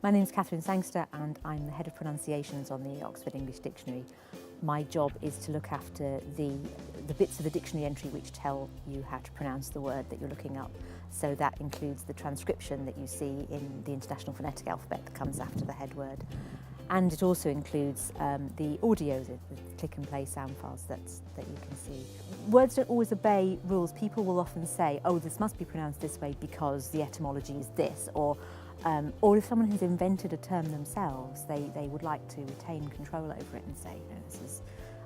My name's Catherine Sangster and I'm the Head of Pronunciations on the Oxford English Dictionary. My job is to look after the bits of the dictionary entry which tell you how to pronounce the word that you're looking up. So that includes the transcription that you see in the International Phonetic Alphabet that comes after the head word. And it also includes the audio, the click and play sound files that you can see. Words don't always obey rules. People will often say, oh, this must be pronounced this way because the etymology is this, or if someone has invented a term themselves, they would like to retain control over it and say, you know, this is,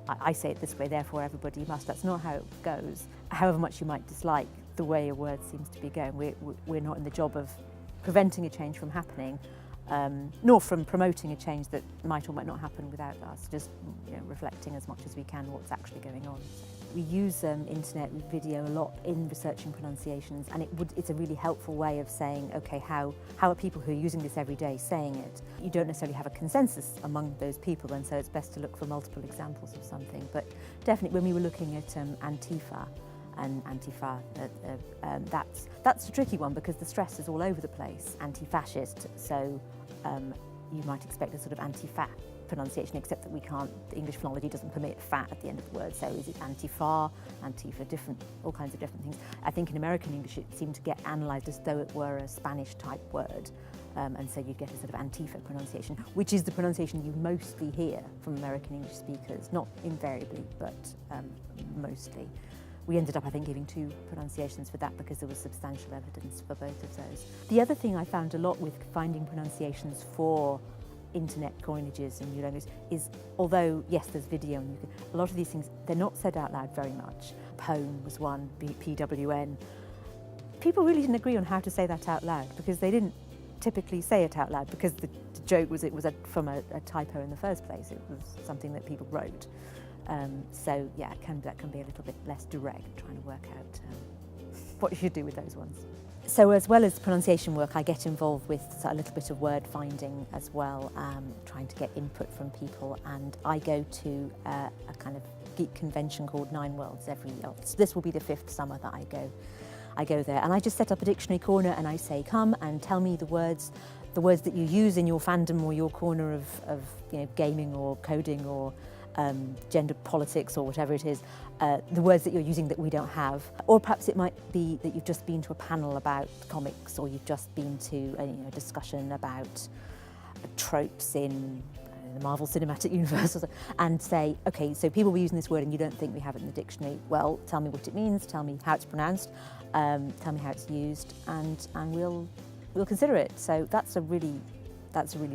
I say it this way, therefore everybody must. That's not how it goes. However much you might dislike the way a word seems to be going, we're not in the job of preventing a change from happening, nor from promoting a change that might or might not happen without us, just reflecting as much as we can what's actually going on. We use internet video a lot in researching pronunciations, and it's a really helpful way of saying, okay, how are people who are using this every day saying it? You don't necessarily have a consensus among those people, and so it's best to look for multiple examples of something. But definitely when we were looking at Antifa and Antifa, that's a tricky one because the stress is all over the place. Anti-fascist, so you might expect a sort of anti-fat pronunciation, except that the English phonology doesn't permit fat at the end of the word. So is it Antifa, Antifa, all kinds of different things. I think in American English it seemed to get analysed as though it were a Spanish type word. And so you get a sort of Antifa pronunciation, which is the pronunciation you mostly hear from American English speakers, not invariably, but mostly. We ended up, I think, giving 2 pronunciations for that because there was substantial evidence for both of those. The other thing I found a lot with finding pronunciations for internet coinages and new languages is, although, yes, there's video, and a lot of these things, they're not said out loud very much. Pwn was one, PWN. People really didn't agree on how to say that out loud because they didn't typically say it out loud because the joke was it was from a typo in the first place. It was something that people wrote. So yeah, that can be a little bit less direct, trying to work out what you should do with those ones. So as well as pronunciation work, I get involved with a little bit of word finding as well, trying to get input from people, and I go to a kind of geek convention called 9 Worlds every year. So this will be the 5th summer that I go there, and I just set up a dictionary corner and I say, come and tell me the words that you use in your fandom or your corner of gaming or coding or gender politics or whatever it is, the words that you're using that we don't have. Or perhaps it might be that you've just been to a panel about comics, or you've just been to a discussion about tropes in the Marvel Cinematic Universe, and say, okay, so people were using this word and you don't think we have it in the dictionary. Well, tell me what it means, tell me how it's pronounced, tell me how it's used, and we'll consider it. So that's a really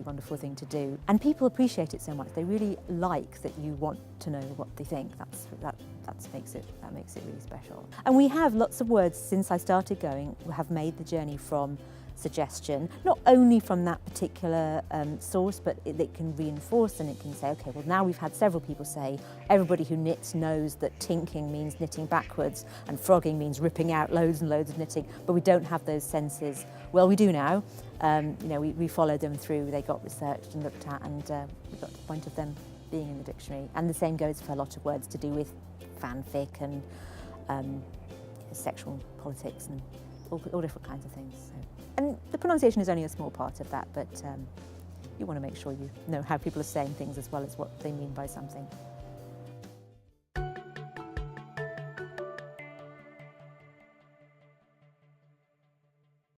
wonderful thing to do, and people appreciate it so much. They really like that you want to know what they think. That makes it really special. And we have lots of words since I started going who have made the journey from suggestion, not only from that particular source, but it can reinforce, and it can say, okay, well, now we've had several people say everybody who knits knows that tinking means knitting backwards and frogging means ripping out loads and loads of knitting, but we don't have those senses. Well, we do now. We followed them through, they got researched and looked at, and we got to the point of them being in the dictionary. And the same goes for a lot of words to do with fanfic and sexual politics and all different kinds of things. So. And the pronunciation is only a small part of that, but you want to make sure you know how people are saying things as well as what they mean by something.